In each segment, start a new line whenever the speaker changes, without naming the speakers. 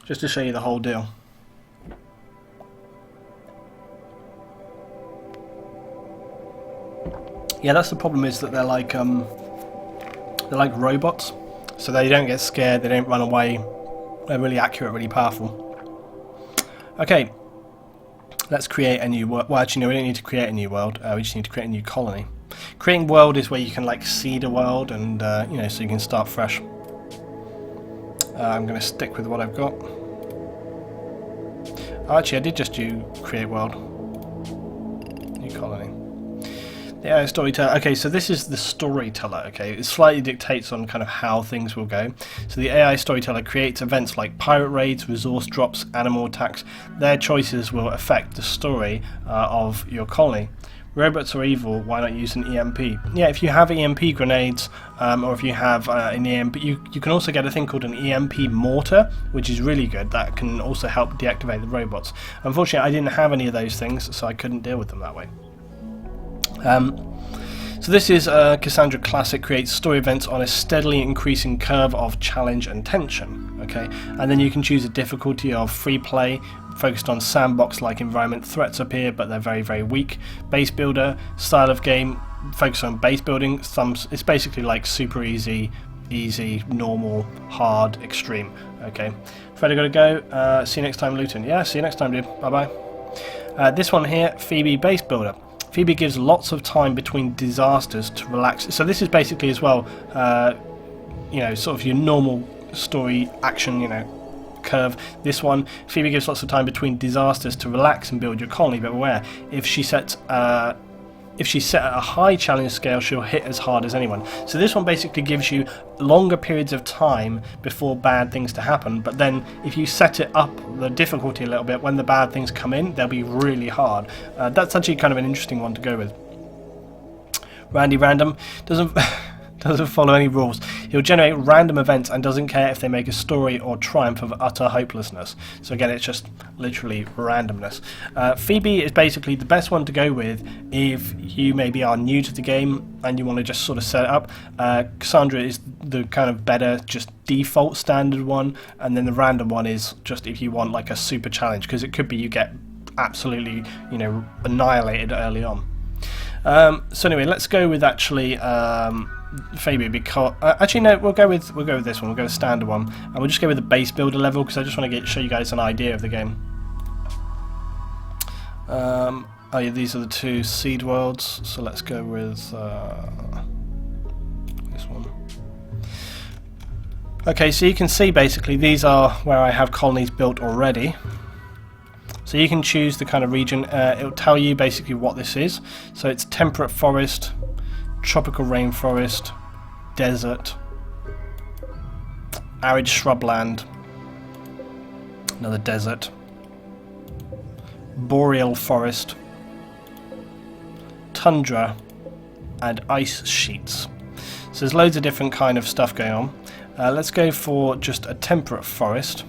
just to show you the whole deal. Yeah, that's the problem, is that they're like robots, so they don't get scared, they don't run away, they're really accurate, really powerful. Okay, let's create a new world. Well, actually, no, we don't need to create a new world. We just need to create a new colony. Creating world is where you can like seed a world, and you know, so you can start fresh. I'm going to stick with what I've got. Oh, actually, I did just do create world, new colony. The AI storyteller. Okay, so this is the storyteller. Okay, it slightly dictates on kind of how things will go. So the AI storyteller creates events like pirate raids, resource drops, animal attacks. Their choices will affect the story of your colony. Robots are evil. Why not use an EMP? Yeah, if you have EMP grenades, or if you have an EMP, you can also get a thing called an EMP mortar, which is really good. That can also help deactivate the robots. Unfortunately, I didn't have any of those things, so I couldn't deal with them that way. So this is Cassandra Classic, creates story events on a steadily increasing curve of challenge and tension. Okay, and then you can choose a difficulty of free play, focused on sandbox-like environment. Threats appear, but they're very, very weak. Base builder style of game, focus on base building. It's basically like super easy, normal, hard, extreme. Okay, Fred, I gotta go. See you next time, Luton. Yeah, see you next time, dude. Bye bye. This one here, Phoebe Base Builder. Phoebe gives lots of time between disasters to relax. So this is basically as well, you know, sort of your normal story action, you know, curve. This one, Phoebe gives lots of time between disasters to relax and build your colony. But beware, if she's set at a high challenge scale, she'll hit as hard as anyone. So this one basically gives you longer periods of time before bad things to happen, but then if you set it up, the difficulty a little bit, when the bad things come in, they'll be really hard. That's actually kind of an interesting one to go with. Randy Random doesn't follow any rules. He'll generate random events and doesn't care if they make a story or triumph of utter hopelessness. So again, it's just literally randomness. Phoebe is basically the best one to go with if you maybe are new to the game and you want to just sort of set it up. Cassandra is the kind of better, just default standard one, and then the random one is just if you want like a super challenge, because it could be you get absolutely, you know, annihilated early on. So anyway, let's go with actually Phoebe, because actually no, we'll go with this one. We'll go with standard one, and we'll just go with the base builder level because I just want to show you guys an idea of the game. Oh yeah, these are the two seed worlds, so let's go with this one. Okay, so you can see basically these are where I have colonies built already. So you can choose the kind of region. It'll tell you basically what this is. So it's temperate forest, tropical rainforest, desert, arid shrubland, another desert, boreal forest, tundra, and ice sheets. So there's loads of different kind of stuff going on. Let's go for just a temperate forest.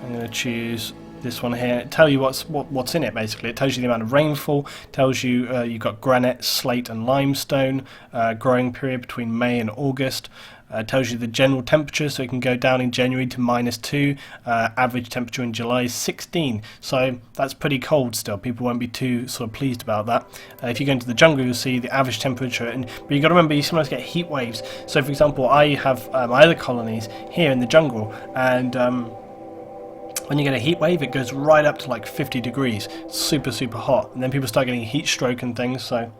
I'm going to choose this one here. It tells you what's in it basically. It tells you the amount of rainfall, tells you you've got granite, slate and limestone, growing period between May and August, tells you the general temperature, so it can go down in January to -2, average temperature in July is 16, so that's pretty cold still. People won't be too sort of pleased about that. If you go into the jungle, you'll see the average temperature, but you've got to remember you sometimes get heat waves. So for example, I have my other colonies here in the jungle, and when you get a heat wave, it goes right up to like 50 degrees. It's super, super hot. And then people start getting heat stroke and things, so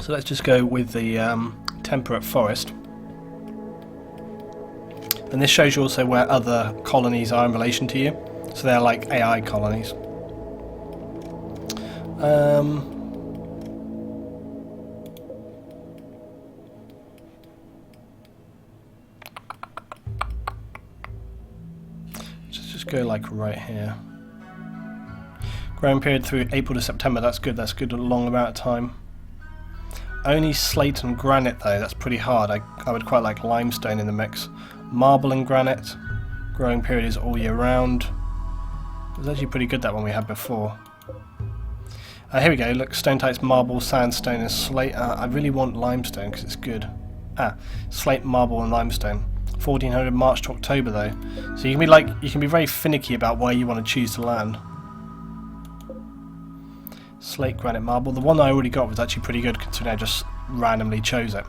let's just go with the temperate forest. And this shows you also where other colonies are in relation to you. So they're like AI colonies. Go like right here. Growing period through April to September. That's good. That's good. A long amount of time. Only slate and granite though. That's pretty hard. I would quite like limestone in the mix. Marble and granite. Growing period is all year round. It was actually pretty good, that one we had before. Here we go. Look, stone types: marble, sandstone, and slate. I really want limestone because it's good. Slate, marble, and limestone. 1400 March to October though. So you can be very finicky about where you want to choose to land. Slate granite marble. The one I already got was actually pretty good considering I just randomly chose it.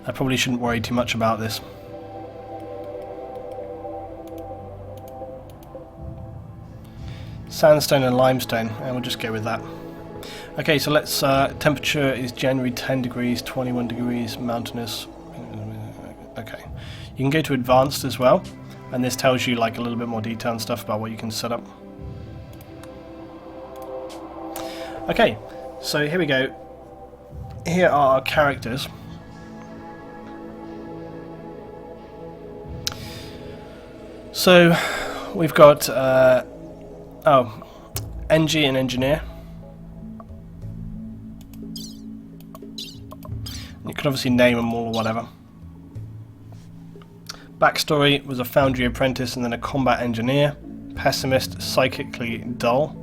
I probably shouldn't worry too much about this. Sandstone and limestone, and we'll just go with that. Okay, so let's, temperature is January 10 degrees, 21 degrees, mountainous. Okay, you can go to advanced as well, and this tells you like a little bit more detail and stuff about what you can set up. Okay, so here we go. Here are our characters. So we've got NG and engineer. You can obviously name them all or whatever. Backstory was a foundry apprentice and then a combat engineer. Pessimist, psychically dull.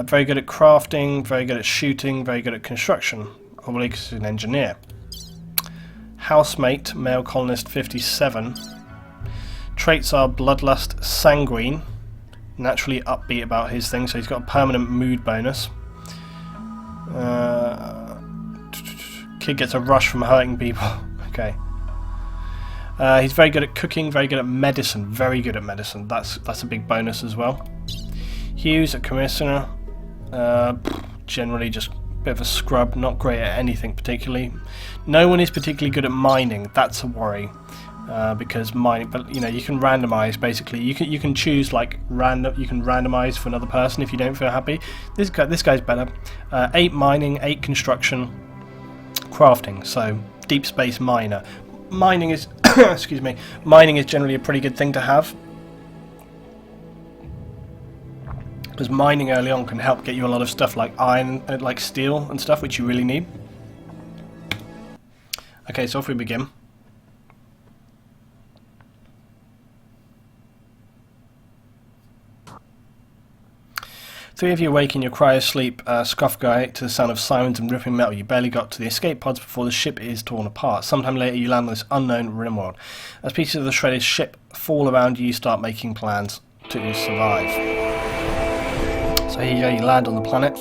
Very good at crafting, very good at shooting, very good at construction. Probably because he's an engineer. Housemate, male colonist 57. Traits are bloodlust, sanguine, naturally upbeat about his thing, so he's got a permanent mood bonus. Kid gets a rush from hurting people. Okay. He's very good at cooking, very good at medicine, very good at medicine. That's a big bonus as well. Hughes, a commissioner, generally just a bit of a scrub, not great at anything particularly. No one is particularly good at mining. That's a worry. Because mining, but you know, you can randomize basically. You can choose like random. You can randomize for another person if you don't feel happy. This guy's better. 8 mining, 8 construction, crafting. So deep space miner. Mining is excuse me. Mining is generally a pretty good thing to have because mining early on can help get you a lot of stuff like iron, like steel and stuff, which you really need. Okay, so off we begin. Three of you awake in your cryo-sleep, scoff guy to the sound of sirens and ripping metal. You barely got to the escape pods before the ship is torn apart. Sometime later you land on this unknown Rimworld. As pieces of the shredded ship fall around you, you start making plans to survive. So here you go, you land on the planet.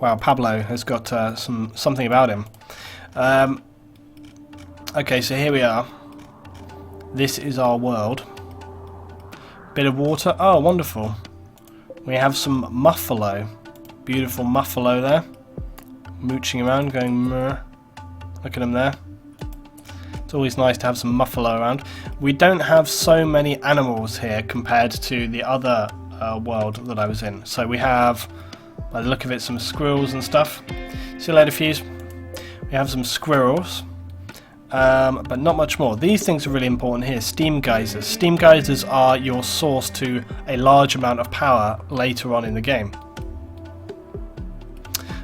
Wow, Pablo has got something about him. Okay, so here we are. This is our world. Bit of water. Oh, wonderful. We have some muffalo. Beautiful muffalo there. Mooching around, going meh. Look at him there. It's always nice to have some muffalo around. We don't have so many animals here compared to the other world that I was in. So we have, by the look of it, some squirrels and stuff. See you later, Fuse. We have some squirrels. But not much more. These things are really important here. Steam geysers. Steam geysers are your source to a large amount of power later on in the game.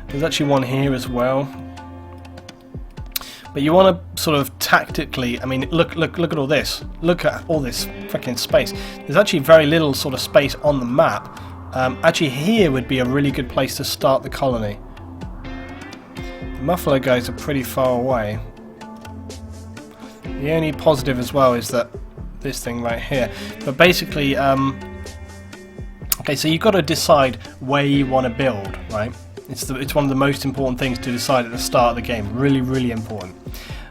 There's actually one here as well. But you want to sort of tactically, I mean, look at all this. Look at all this freaking space. There's actually very little sort of space on the map. Actually here would be a really good place to start the colony. The muffalo guys are pretty far away. The only positive as well is that this thing right here. But basically, okay, so you've got to decide where you want to build, right? It's one of the most important things to decide at the start of the game. Really, really important.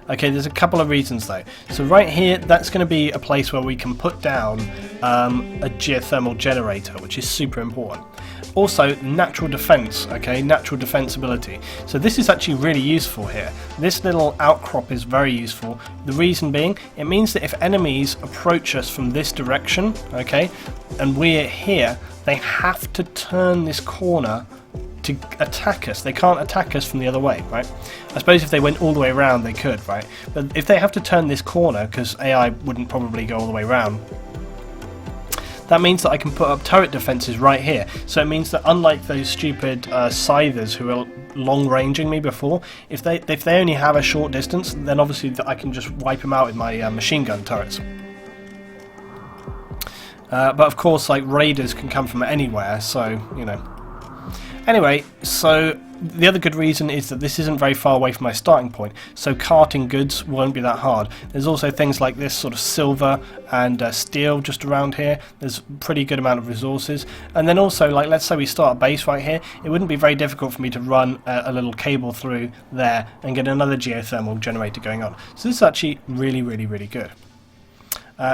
Okay, there's a couple of reasons though. So right here, that's going to be a place where we can put down a geothermal generator, which is super important. Also, natural defense, okay, natural defense ability. So this is actually really useful here. This little outcrop is very useful. The reason being, it means that if enemies approach us from this direction, okay, and we're here, they have to turn this corner to attack us. They can't attack us from the other way, right? I suppose if they went all the way around, they could, right? But if they have to turn this corner, because AI wouldn't probably go all the way around, that means that I can put up turret defences right here. So it means that unlike those stupid scythers who are long-ranging me before, if they only have a short distance, then obviously I can just wipe them out with my machine gun turrets. But of course, like raiders can come from anywhere, so you know. Anyway, so the other good reason is that this isn't very far away from my starting point, so carting goods won't be that hard. There's also things like this sort of silver and steel just around here. There's a pretty good amount of resources, and then also, like, let's say we start a base right here, it wouldn't be very difficult for me to run a little cable through there and get another geothermal generator going on. So this is actually really, really, really good.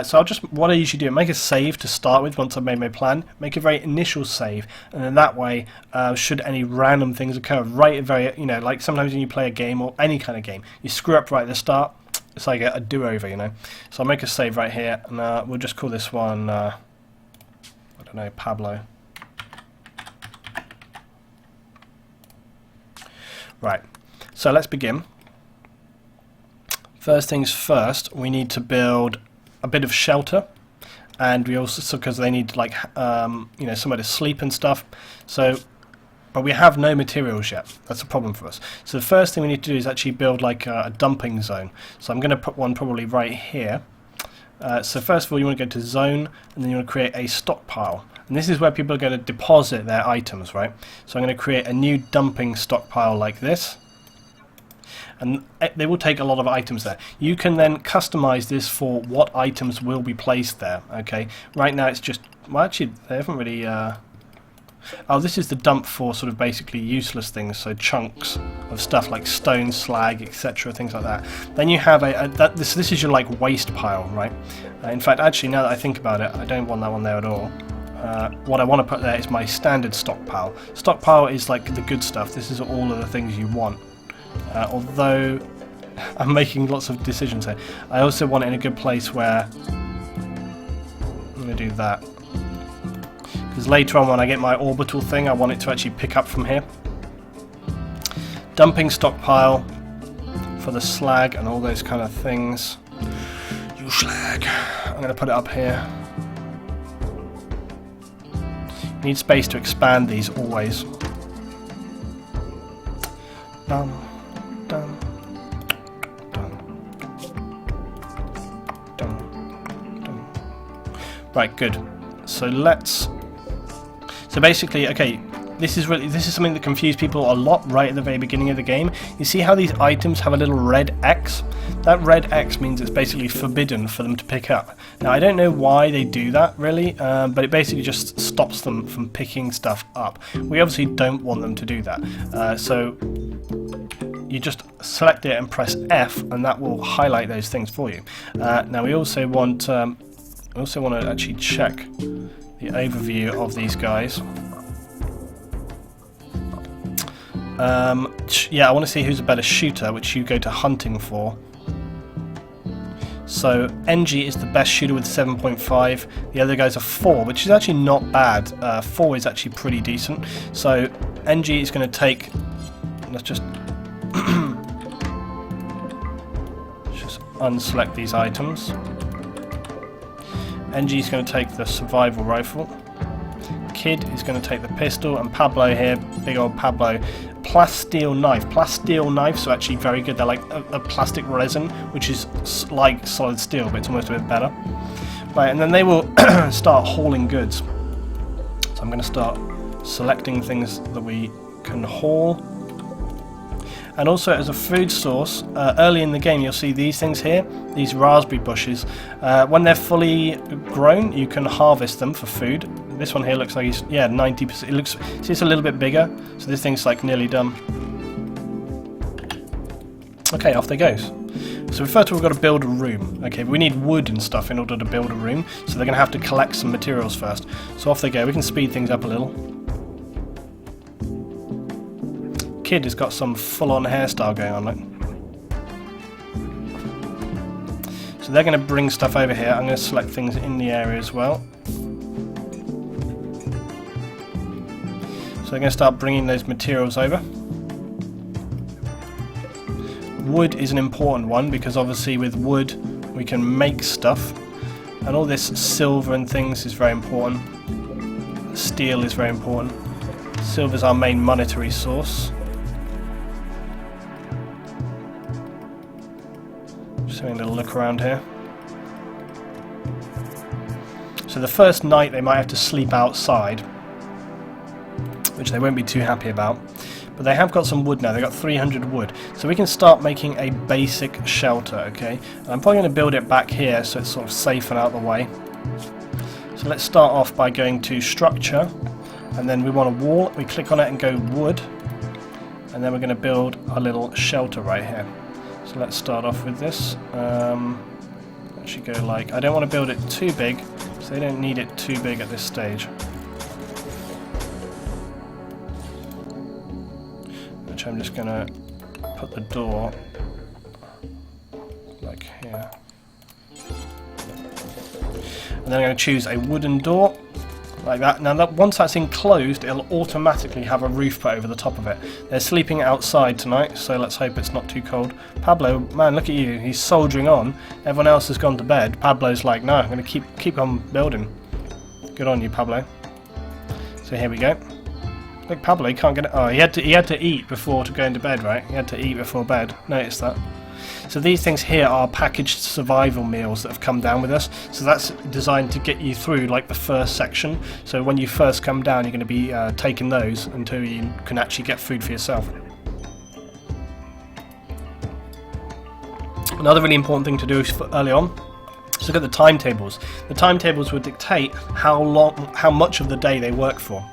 So what I usually do, make a save to start with once I've made my plan, make a very initial save, and then that way, should any random things occur right at very, like sometimes when you play a game or any kind of game, you screw up right at the start, it's like a do-over, So I'll make a save right here, and we'll just call this one, I don't know, Pablo. Right, so let's begin. First things first, we need to build a bit of shelter, and we also, because they need like somewhere to sleep and stuff, but we have no materials yet. That's a problem for us. So the first thing we need to do is actually build like a dumping zone. So I'm going to put one probably right here. So first of all, you want to go to zone, and then you want to create a stockpile, and this is where people are going to deposit their items, right? So I'm going to create a new dumping stockpile like this, and they will take a lot of items there. You can then customize this for what items will be placed there. Okay, right now it's just, well, actually they haven't really oh, this is the dump for sort of basically useless things, so chunks of stuff like stone, slag, etc., things like that. Then you have this is your like waste pile, right? In fact, actually, now that I think about it, I don't want that one there at all. What I want to put there is my standard stockpile. Stockpile is like the good stuff. This is all of the things you want. Although I'm making lots of decisions here, I also want it in a good place where I'm going to do that, because later on when I get my orbital thing, I want it to actually pick up from here. Dumping stockpile for the slag and all those kind of things. You slag. I'm going to put it up here. You need space to expand these always. Done. Right, good. So basically, okay, this is something that confused people a lot right at the very beginning of the game. You see how these items have a little red X? That red X means it's basically forbidden for them to pick up. Now, I don't know why they do that, really, but it basically just stops them from picking stuff up. We obviously don't want them to do that. So you just select it and press F, and that will highlight those things for you. Now, we also want to actually check the overview of these guys. Yeah, I want to see who's a better shooter, which you go to hunting for. So NG is the best shooter with 7.5. The other guys are 4, which is actually not bad. 4 is actually pretty decent. So NG is going to take. Let's just unselect these items. NG is going to take the survival rifle. Kid is going to take the pistol, and Pablo here, big old Pablo, plasteel knife. Plasteel knives are actually very good. They're like a plastic resin, which is like solid steel, but it's almost a bit better. Right, and then they will start hauling goods. So I'm going to start selecting things that we can haul. And also, as a food source, early in the game you'll see these things here, these raspberry bushes. When they're fully grown, you can harvest them for food. This one here looks like he's, 90%. It looks, see, it's a little bit bigger, so this thing's like nearly done. Okay, off they goes. So first of all, we've got to build a room. Okay, we need wood and stuff in order to build a room, so they're going to have to collect some materials first. So off they go. We can speed things up a little. Kid has got some full-on hairstyle going on, look. So they're going to bring stuff over here. I'm going to select things in the area as well. So they're going to start bringing those materials over. Wood is an important one, because obviously with wood we can make stuff. And all this silver and things is very important. Steel is very important. Silver is our main monetary source. Just having a little look around here. So the first night they might have to sleep outside. which they won't be too happy about. But they have got some wood now. They've got 300 wood. So we can start making a basic shelter, okay? And I'm probably going to build it back here so it's sort of safe and out of the way. So let's start off by going to structure, and then we want a wall. We click on it and go wood, and then we're going to build a little shelter right here. So let's start off with this. Actually go like, I don't want to build it too big, so they don't need it too big at this stage. Which I'm just going to put the door like here. And then I'm going to choose a wooden door like that. Now once that's enclosed, it'll automatically have a roof put over the top of it. They're sleeping outside tonight, so let's hope it's not too cold. Pablo, man, look at you, he's soldiering on. Everyone else has gone to bed. Pablo's like, no, I'm going to keep on building. Good on you, Pablo. So here we go. Look, Pablo, he can't get it. Oh, he had to eat before going to bed, right? He had to eat before bed. Notice that. So these things here are packaged survival meals that have come down with us. So that's designed to get you through like the first section. So when you first come down, you're going to be taking those until you can actually get food for yourself. Another really important thing to do early on is look at the timetables. The timetables will dictate how much of the day they work for.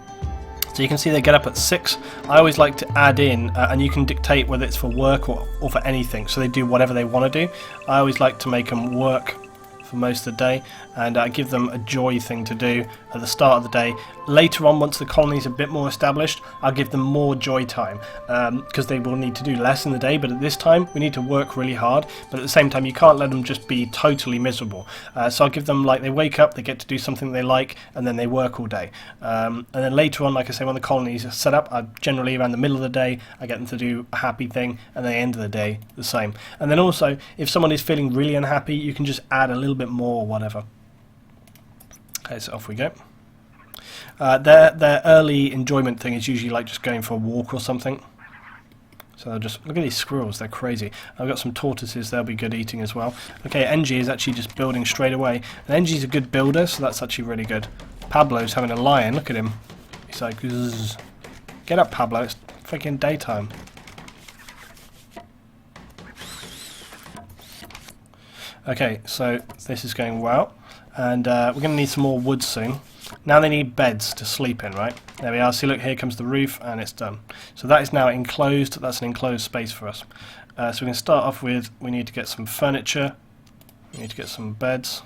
So you can see they get up at 6. I always like to add in, and you can dictate whether it's for work or for anything, so they do whatever they want to do. I always like to make them work for most of the day, and give them a joy thing to do at the start of the day. Later on, once the colony's a bit more established, I'll give them more joy time, because they will need to do less in the day, but at this time we need to work really hard, but at the same time you can't let them just be totally miserable. So I'll give them, like, they wake up, they get to do something they like, and then they work all day. And then later on, like I say, when the colony's set up, generally around the middle of the day I get them to do a happy thing, and then the end of the day the same. And then also, if someone is feeling really unhappy, you can just add a little bit more or whatever. Okay, so off we go. Their early enjoyment thing is usually like just going for a walk or something. So they'll just, look at these squirrels, they're crazy. I've got some tortoises, they'll be good eating as well. Okay, NG is actually just building straight away. And NG's a good builder, so that's actually really good. Pablo's having a lion, look at him. He's like, zzz. Get up, Pablo, it's freaking daytime. Okay, so this is going well. And we're going to need some more wood soon. Now they need beds to sleep in, right? There we are. See, look, here comes the roof, and it's done. So that is now enclosed. That's an enclosed space for us. So we can start off with, we need to get some furniture. We need to get some beds.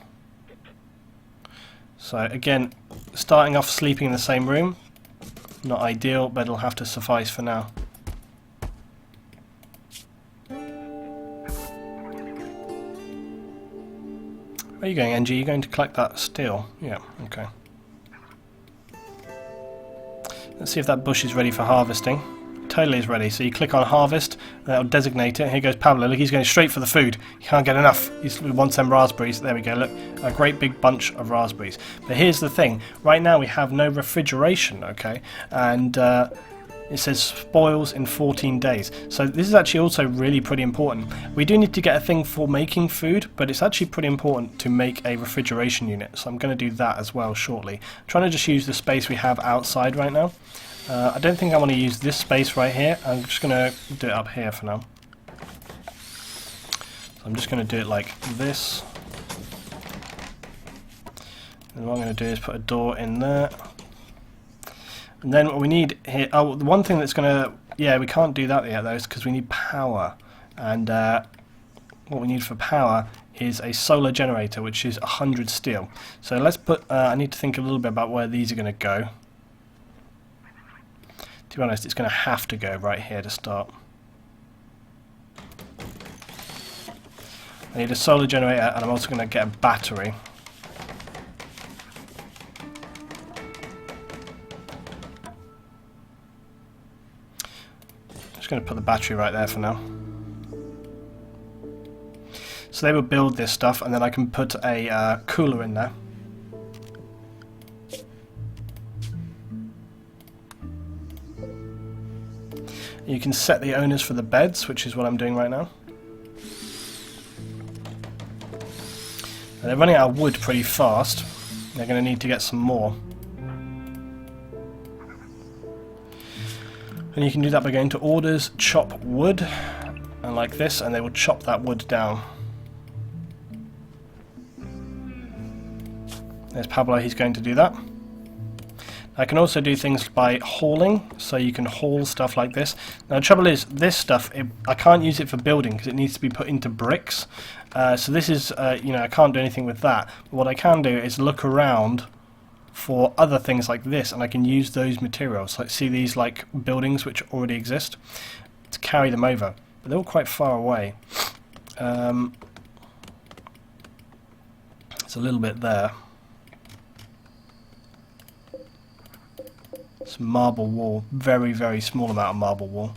So again, starting off sleeping in the same room. Not ideal, but it'll have to suffice for now. Where are you going, NG? Are you going to collect that steel? Yeah, okay. Let's see if that bush is ready for harvesting. Totally is ready. So you click on harvest, that'll designate it. Here goes Pablo. Look, he's going straight for the food. He can't get enough. He wants them raspberries. There we go. Look, a great big bunch of raspberries. But here's the thing. Right now we have no refrigeration, okay? And it says spoils in 14 days. So this is actually also really pretty important. We do need to get a thing for making food, but it's actually pretty important to make a refrigeration unit. So I'm going to do that as well shortly. I'm trying to just use the space we have outside right now. I don't think I want to use this space right here. I'm just going to do it up here for now. So I'm just going to do it like this. And what I'm going to do is put a door in there. And then what we need here, oh, the one thing that's going to, yeah, we can't do that yet though, is because we need power. And what we need for power is a solar generator, which is 100 steel. So let's put, I need to think a little bit about where these are going to go. To be honest, it's going to have to go right here to start. I need a solar generator, and I'm also going to get a battery. Just going to put the battery right there for now. So they will build this stuff, and then I can put a cooler in there. You can set the owners for the beds, which is what I'm doing right now. And they're running out of wood pretty fast. They're going to need to get some more. And you can do that by going to orders, chop wood, and like this, and they will chop that wood down. There's Pablo, he's going to do that. I can also do things by hauling, so you can haul stuff like this. Now the trouble is, this stuff, I can't use it for building because it needs to be put into bricks. So this is, you know, I can't do anything with that. But what I can do is look around for other things like this, and I can use those materials. Like, see these like buildings which already exist, to carry them over. But they're all quite far away. It's a little bit there. Some marble wall, very, very small amount of marble wall.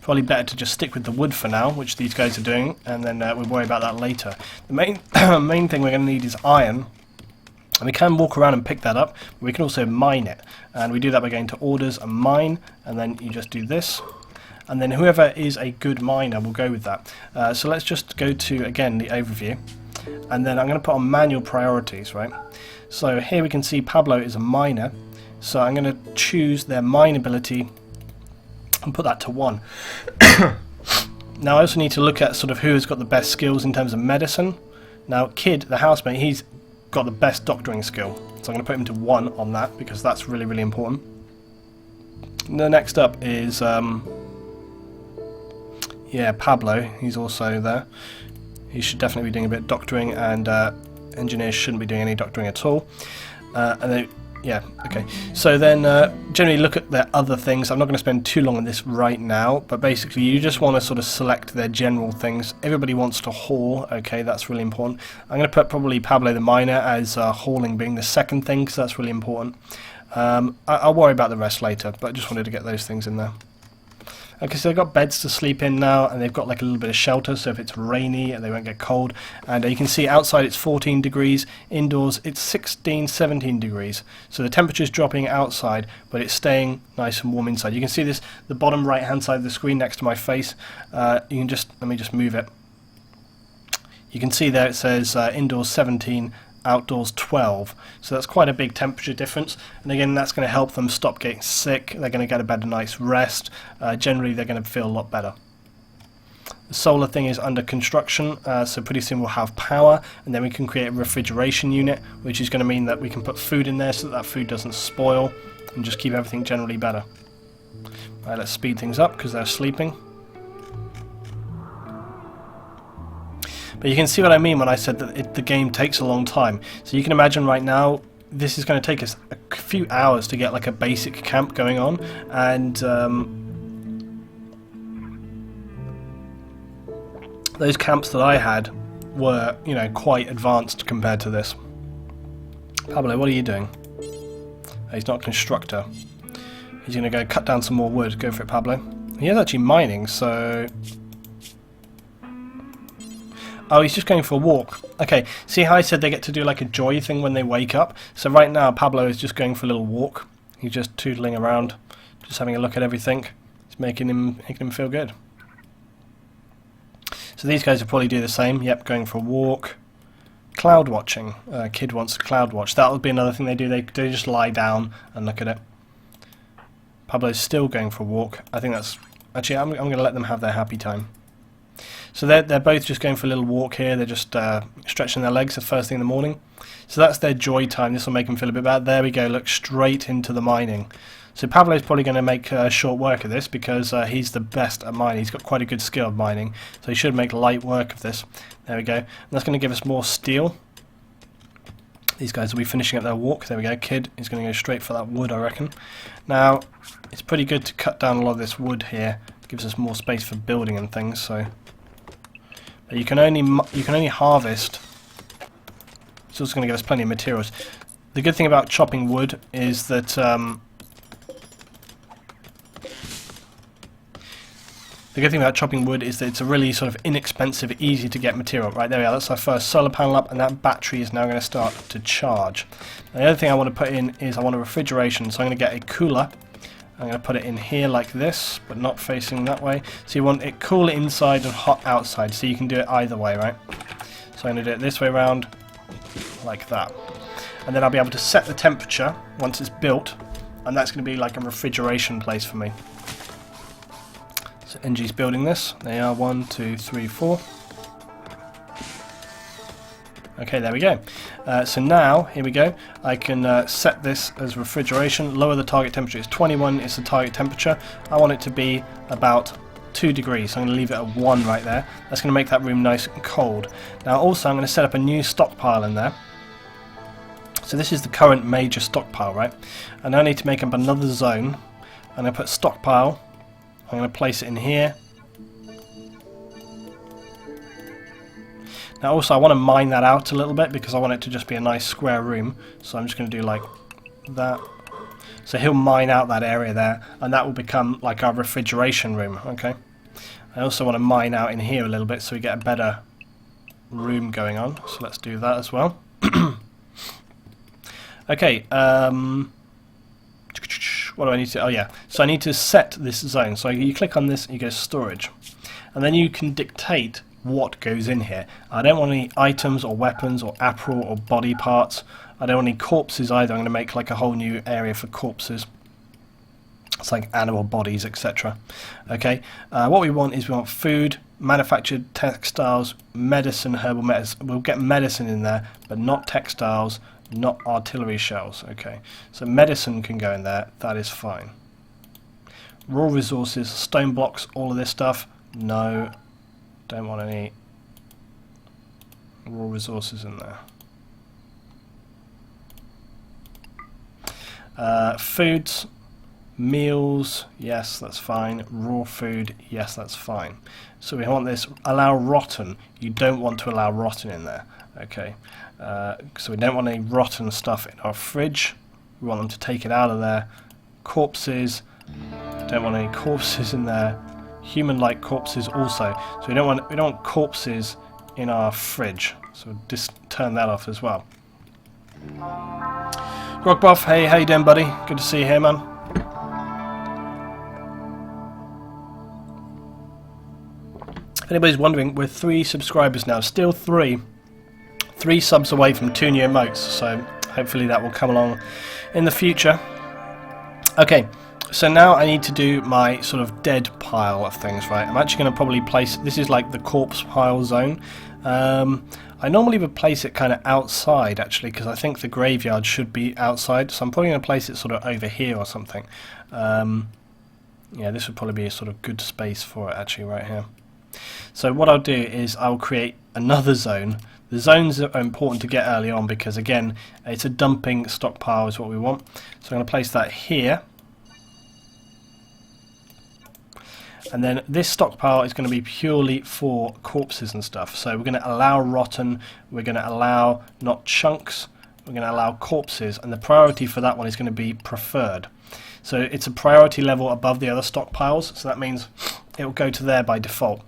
Probably better to just stick with the wood for now, which these guys are doing, and then we'll worry about that later. The main thing we're going to need is iron, and we can walk around and pick that up, but we can also mine it, and we do that by going to orders and mine, and then you just do this, and then whoever is a good miner will go with that. So let's just go to, again, the overview, and then I'm going to put on manual priorities, right? So here we can see Pablo is a miner. So I'm going to choose their mine ability and put that to 1. Now I also need to look at sort of who has got the best skills in terms of medicine. Now Kid, the housemate, he's got the best doctoring skill. So I'm going to put him to 1 on that because that's really, really important. And the next up is, yeah, Pablo. He's also there. He should definitely be doing a bit of doctoring, and engineers shouldn't be doing any doctoring at all. And then, yeah, okay. So then generally look at their other things. I'm not going to spend too long on this right now, but basically you just want to sort of select their general things. Everybody wants to haul, okay, that's really important. I'm going to put probably Pablo the miner as hauling being the second thing, because that's really important. I'll worry about the rest later, but I just wanted to get those things in there. Okay, so they've got beds to sleep in now, and they've got like a little bit of shelter, so if it's rainy they won't get cold. And you can see outside it's 14 degrees, indoors it's 16, 17 degrees. So the temperature's dropping outside, but it's staying nice and warm inside. You can see this, the bottom right hand side of the screen next to my face. You can just, let me just move it. You can see there it says indoors 17, outdoors 12, so that's quite a big temperature difference, and again that's going to help them stop getting sick. They're going to get a better night's rest. Generally they're going to feel a lot better. The solar thing is under construction, so pretty soon we'll have power, and then we can create a refrigeration unit, which is going to mean that we can put food in there so that food doesn't spoil and just keep everything generally better. Right, let's speed things up because they're sleeping. But you can see what I mean when I said that the game takes a long time. So you can imagine right now, this is going to take us a few hours to get like a basic camp going on, and those camps that I had were, you know, quite advanced compared to this. Pablo, what are you doing? Oh, he's not a constructor. He's going to go cut down some more wood. Go for it, Pablo. He is actually mining, so... Oh, he's just going for a walk. Okay, see how I said they get to do like a joy thing when they wake up? So right now, Pablo is just going for a little walk. He's just tootling around, just having a look at everything. It's making him feel good. So these guys will probably do the same. Yep, going for a walk. Cloud watching. Kid wants to cloud watch. That would be another thing they do. They just lie down and look at it. Pablo's still going for a walk. I think that's... Actually, I'm going to let them have their happy time. So they're both just going for a little walk here. They're just stretching their legs the first thing in the morning. So that's their joy time. This will make them feel a bit better. There we go. Look straight into the mining. So Pablo's probably going to make short work of this because he's the best at mining. He's got quite a good skill of mining. So he should make light work of this. There we go. And that's going to give us more steel. These guys will be finishing up their walk. There we go. Kid is going to go straight for that wood, I reckon. Now, it's pretty good to cut down a lot of this wood here. It gives us more space for building and things. So. You can only harvest. It's also going to give us plenty of materials. The good thing about chopping wood is that it's a really sort of inexpensive, easy to get material. Right, there we are. That's our first solar panel up, and that battery is now going to start to charge. Now, the other thing I want to put in is I want a refrigeration, so I'm going to get a cooler. I'm going to put it in here like this, but not facing that way. So you want it cool inside and hot outside, so you can do it either way, right? So I'm going to do it this way around, like that. And then I'll be able to set the temperature once it's built, and that's going to be like a refrigeration place for me. So NG's building this. They are 1, 2, 3, 4. Okay, there we go. So now, here we go. I can set this as refrigeration. Lower the target temperature. It's 21 is the target temperature. I want it to be about 2 degrees. So I'm going to leave it at 1 right there. That's going to make that room nice and cold. Now also I'm going to set up a new stockpile in there. So this is the current major stockpile, right? And I need to make up another zone. I'm going to put stockpile. I'm going to place it in here. Now also I want to mine that out a little bit because I want it to just be a nice square room. So I'm just going to do like that. So he'll mine out that area there, and that will become like our refrigeration room, okay? I also want to mine out in here a little bit so we get a better room going on. So let's do that as well. Okay, what do I need to... Oh yeah, so I need to set this zone. So you click on this, you go storage. And then you can dictate what goes in here. I don't want any items or weapons or apparel or body parts. I don't want any corpses either. I'm going to make like a whole new area for corpses. It's like animal bodies, etc. Okay, what we want is we want food, manufactured textiles, medicine, herbal medicine. We'll get medicine in there, but not textiles, not artillery shells. Okay, so medicine can go in there. That is fine. Raw resources, stone blocks, all of this stuff. No. Don't want any raw resources in there. Foods, meals, yes, that's fine. Raw food, yes, that's fine. So we want this, allow rotten. You don't want to allow rotten in there. Okay, so we don't want any rotten stuff in our fridge. We want them to take it out of there. Corpses, don't want any corpses in there. Human-like corpses also. So we don't want corpses in our fridge. So just turn that off as well. Grogbuff, hey, how you doing, buddy? Good to see you here, man. If anybody's wondering, we're 3 subscribers now. Still 3 subs away from 2 new emotes. So hopefully that will come along in the future. Okay. So now I need to do my sort of dead pile of things, right? I'm actually going to probably place... This is like the corpse pile zone. I normally would place it kind of outside, actually, because I think the graveyard should be outside. So I'm probably going to place it sort of over here or something. Yeah, this would probably be a sort of good space for it, actually, right here. So what I'll do is I'll create another zone. The zones are important to get early on because, again, it's a dumping stockpile is what we want. So I'm going to place that here. And then this stockpile is going to be purely for corpses and stuff. So we're going to allow rotten, we're going to allow not chunks, we're going to allow corpses, and the priority for that one is going to be preferred. So it's a priority level above the other stockpiles, so that means it will go to there by default.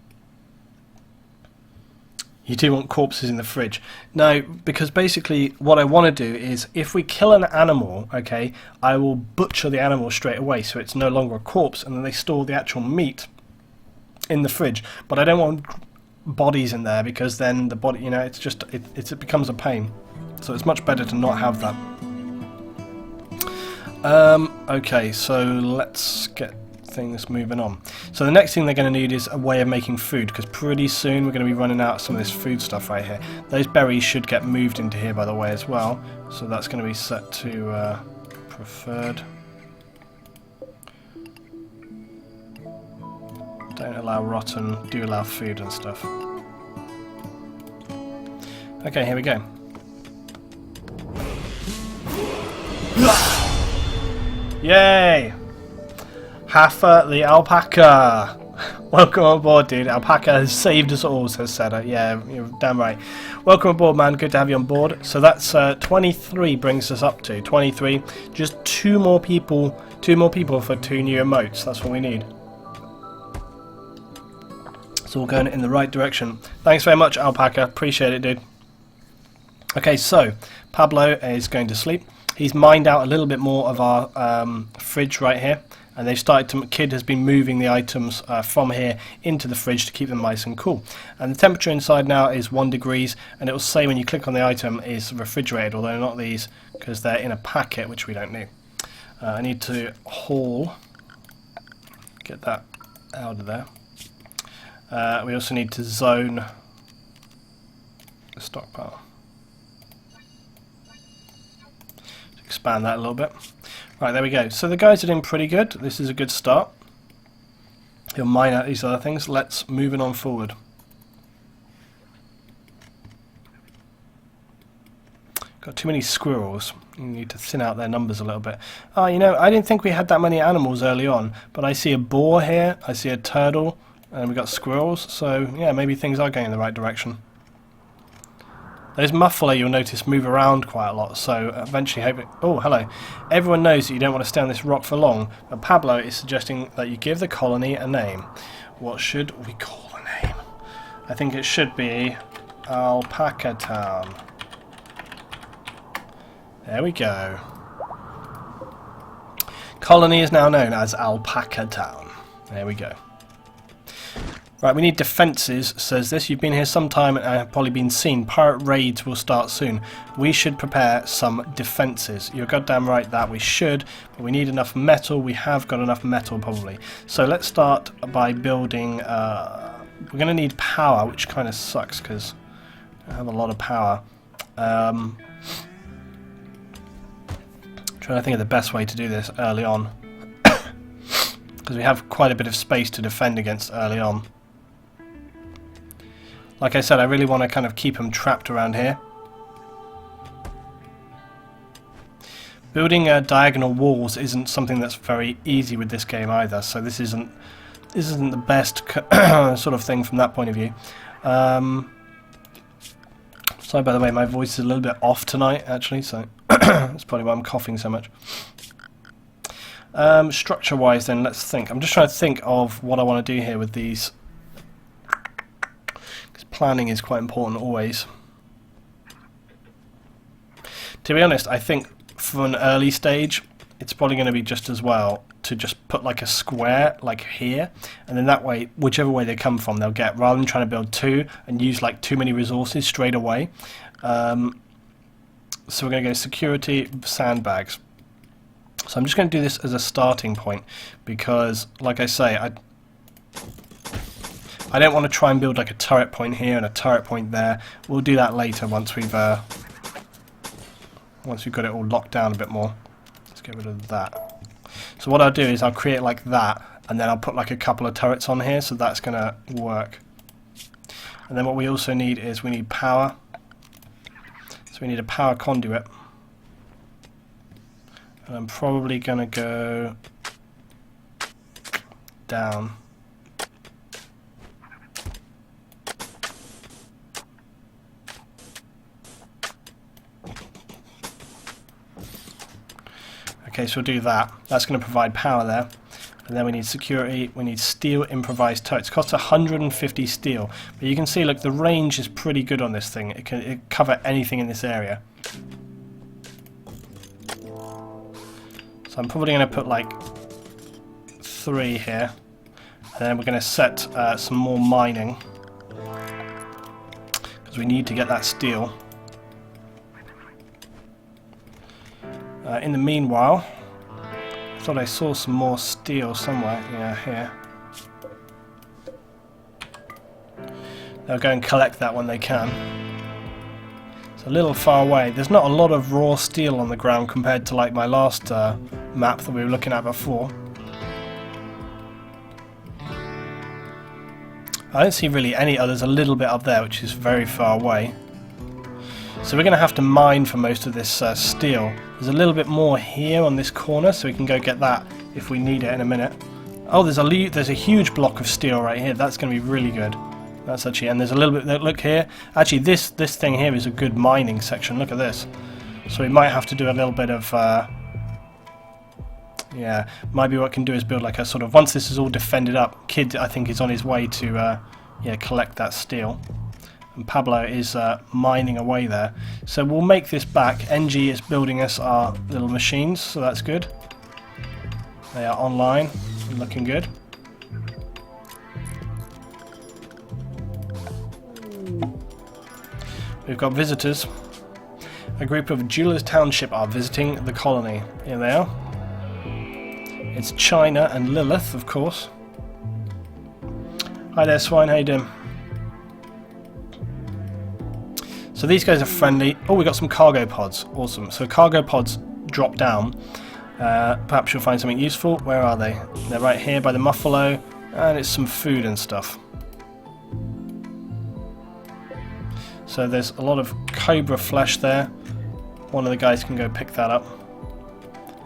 You do want corpses in the fridge. No, because basically what I want to do is if we kill an animal, okay, I will butcher the animal straight away so it's no longer a corpse, and then they store the actual meat in the fridge. But I don't want bodies in there because then the body, you know, it's just it becomes a pain. So it's much better to not have that. Okay, so let's get things moving on. So the next thing they're going to need is a way of making food, because pretty soon we're going to be running out of some of this food stuff right here. Those berries should get moved into here, by the way, as well. So that's going to be set to preferred. Don't allow rotten, do allow food and stuff. Okay, here we go. Yay! Haffa the alpaca! Welcome aboard, dude. Alpaca has saved us all, says Seda. Yeah, you're damn right. Welcome aboard, man. Good to have you on board. So that's 23 brings us up to 23. Just 2 more people. 2 more people for 2 new emotes. That's what we need. It's all going in the right direction. Thanks very much, Alpaca. Appreciate it, dude. Okay, so Pablo is going to sleep. He's mined out a little bit more of our fridge right here, and they've started to. Kid has been moving the items from here into the fridge to keep them nice and cool. And the temperature inside now is 1 degrees, and it will say when you click on the item is refrigerated, although not these because they're in a packet, which we don't need. I need to haul, get that out of there. We also need to zone the stockpile. Expand that a little bit. Right, there we go. So the guys are doing pretty good. This is a good start. He'll mine out these other things. Let's move it on forward. Got too many squirrels. You need to thin out their numbers a little bit. Oh, you know, I didn't think we had that many animals early on, but I see a boar here, I see a turtle, and we got squirrels, so yeah, maybe things are going in the right direction. Those muffler, you'll notice, move around quite a lot, so eventually hope it... Oh, hello. Everyone knows that you don't want to stay on this rock for long, but Pablo is suggesting that you give the colony a name. What should we call the name? I think it should be Alpaca Town. There we go. Colony is now known as Alpaca Town. There we go. Right, we need defences, says this. You've been here some time and have probably been seen. Pirate raids will start soon. We should prepare some defences. You're goddamn right that we should, but we need enough metal. We have got enough metal, probably. So let's start by building... we're going to need power, which kind of sucks, because I have a lot of power. Trying to think of the best way to do this early on, because we have quite a bit of space to defend against early on. Like I said, I really want to kind of keep them trapped around here. Building diagonal walls isn't something that's very easy with this game either, so this isn't the best sort of thing from that point of view. Sorry, by the way, my voice is a little bit off tonight, actually, so that's probably why I'm coughing so much. Structure-wise, then, let's think. I'm just trying to think of what I want to do here with these, because planning is quite important always. To be honest, I think for an early stage, it's probably going to be just as well to just put like a square like here, and then that way, whichever way they come from, they'll get, rather than trying to build two and use like too many resources straight away. So we're going to go security, sandbags. So I'm just going to do this as a starting point, because like I say, I don't want to try and build like a turret point here and a turret point there. We'll do that later once we've got it all locked down a bit more. Let's get rid of that. So what I'll do is I'll create like that, and then I'll put like a couple of turrets on here, so that's going to work. And then what we also need is we need power. So we need a power conduit. And I'm probably going to go down. Okay, so we'll do that. That's going to provide power there. And then we need security, we need steel improvised turrets. It costs 150 steel. But you can see, look, the range is pretty good on this thing. It can cover anything in this area. So I'm probably going to put like 3 here. And then we're going to set some more mining, because we need to get that steel. In the meanwhile, I thought I saw some more steel somewhere. Yeah, here. They'll go and collect that when they can. It's a little far away. There's not a lot of raw steel on the ground compared to like my last map that we were looking at before. I don't see really any others. A little bit up there, which is very far away. So we're going to have to mine for most of this steel. There's a little bit more here on this corner, so we can go get that if we need it in a minute. Oh, there's a huge block of steel right here. That's going to be really good. That's actually, and there's a little bit. Look here. Actually, this thing here is a good mining section. Look at this. So we might have to do a little bit of. Yeah, maybe what I can do is build like a sort of, once this is all defended up. Kid, I think, is on his way to yeah, collect that steel. And Pablo is mining away there. So we'll make this back. NG is building us our little machines, so that's good. They are online, looking good. We've got visitors. A group of Jewelers Township are visiting the colony. Here they are. It's China and Lilith, of course. Hi there, Swine, how you doing? So these guys are friendly. Oh, we got some cargo pods. Awesome. So cargo pods drop down. Perhaps you'll find something useful. Where are they? They're right here by the Muffalo, and it's some food and stuff. So there's a lot of cobra flesh there. One of the guys can go pick that up.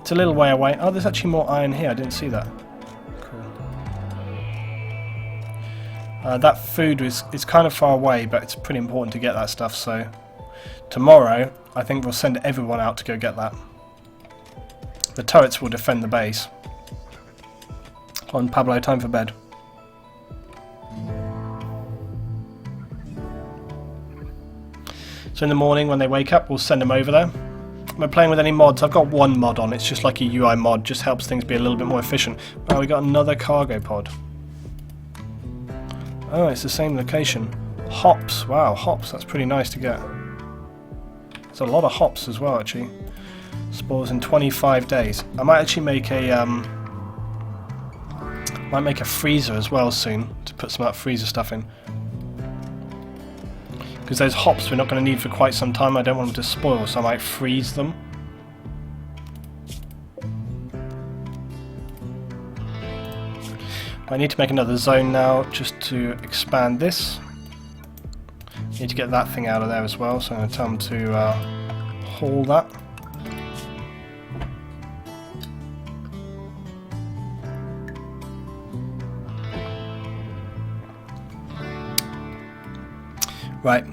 It's a little way away. Oh, there's actually more iron here. I didn't see that. Cool. That food is kind of far away, but it's pretty important to get that stuff. So tomorrow, I think we'll send everyone out to go get that. The turrets will defend the base. On Pablo, time for bed. So in the morning when they wake up, we'll send them over there. Am I playing with any mods? I've got one mod on. It's just like a UI mod. Just helps things be a little bit more efficient. Oh, we got another cargo pod. Oh, it's the same location. Hops. Wow, hops. That's pretty nice to get. There's a lot of hops as well, actually. Spawns in 25 days. I might actually make a freezer as well soon to put some of that freezer stuff in. Because those hops we're not going to need for quite some time. I don't want them to spoil, so I might freeze them. I need to make another zone now just to expand this. Need to get that thing out of there as well, so I'm going to tell them to haul that. Right.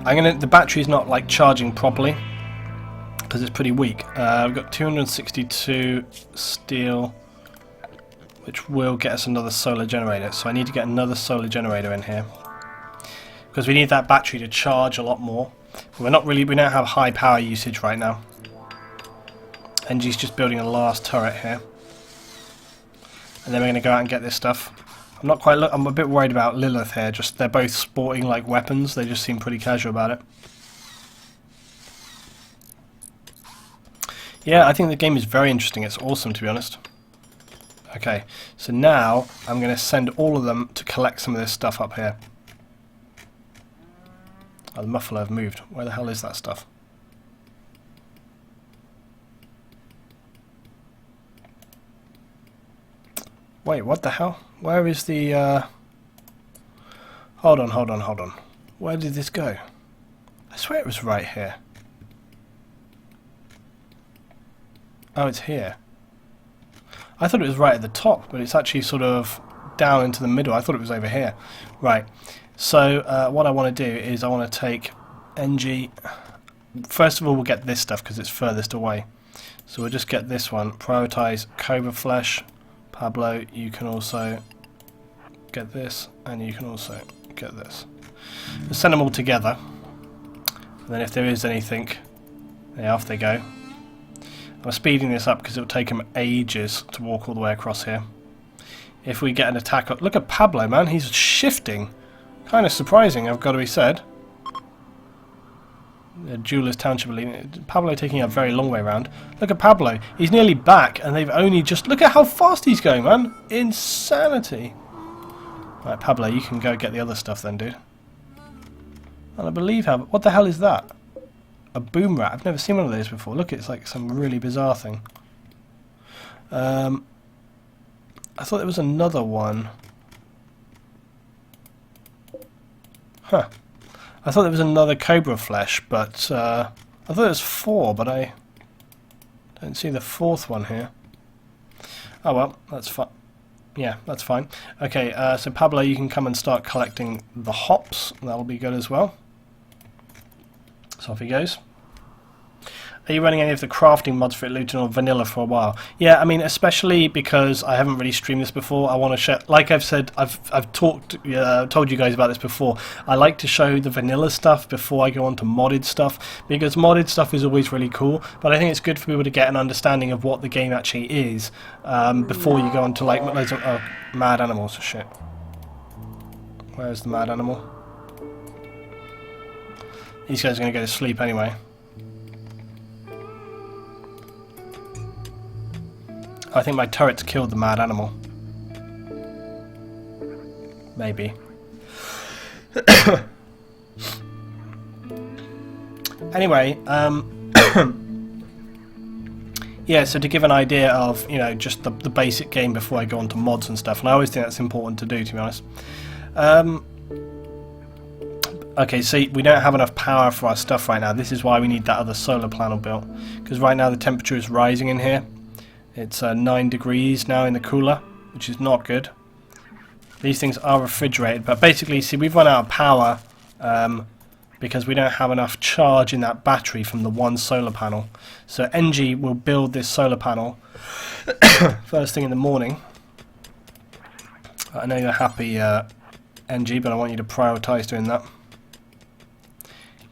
The battery's not like charging properly because it's pretty weak. We've got 262 steel, which will get us another solar generator. So I need to get another solar generator in here because we need that battery to charge a lot more. We don't have high power usage right now. NG's just building a last turret here, and then we're going to go out and get this stuff. I'm a bit worried about Lilith here. Just they're both sporting like weapons. They just seem pretty casual about it. Yeah, I think the game is very interesting. It's awesome, to be honest. Okay, so now I'm going to send all of them to collect some of this stuff up here. Oh, the muffler have moved. Where the hell is that stuff? Wait, what the hell? Where is the, Hold on. Where did this go? I swear it was right here. Oh, it's here. I thought it was right at the top, but it's actually sort of down into the middle. I thought it was over here. Right. So, what I want to do is I want to take NG... First of all, we'll get this stuff because it's furthest away. So we'll just get this one. Prioritize Cobra Flesh. Pablo, you can also get this, and you can also get this. We'll send them all together, and then if there is anything, yeah, off they go. I'm speeding this up because it will take them ages to walk all the way across here. If we get an attack... Look at Pablo, man, he's shifting. Kind of surprising, I've got to be said. Jeweller's Township Elite. Pablo taking a very long way around. Look at Pablo. He's nearly back, and they've only just... Look at how fast he's going, man. Insanity. Right, Pablo, you can go get the other stuff then, dude. And I believe how... What the hell is that? A boom rat. I've never seen one of those before. Look, it's like some really bizarre thing. I thought there was another one. Huh. I thought there was another Cobra Flesh, but I thought there was 4, but I don't see the 4th one here. Oh well, that's fine. Yeah, that's fine. Okay, so Pablo, you can come and start collecting the hops. That'll be good as well. So off he goes. Are you running any of the crafting mods for it, Luton, or vanilla for a while? Yeah, I mean, especially because I haven't really streamed this before. I want to share, like I've said, I've told you guys about this before. I like to show the vanilla stuff before I go on to modded stuff, because modded stuff is always really cool. But I think it's good for people to get an understanding of what the game actually is before you go on to like loads of mad animals. Shit. Where's the mad animal? These guys are going to go to sleep anyway. I think my turret's killed the mad animal. Maybe. Anyway, yeah, so to give an idea of, you know, just the basic game before I go on to mods and stuff, and I always think that's important to do, to be honest. Okay, so we don't have enough power for our stuff right now. This is why we need that other solar panel built, because right now the temperature is rising in here. It's 9 degrees now in the cooler, which is not good. These things are refrigerated, but basically, see, we've run out of power because we don't have enough charge in that battery from the one solar panel. So NG will build this solar panel first thing in the morning. I know you're happy, NG, but I want you to prioritize doing that.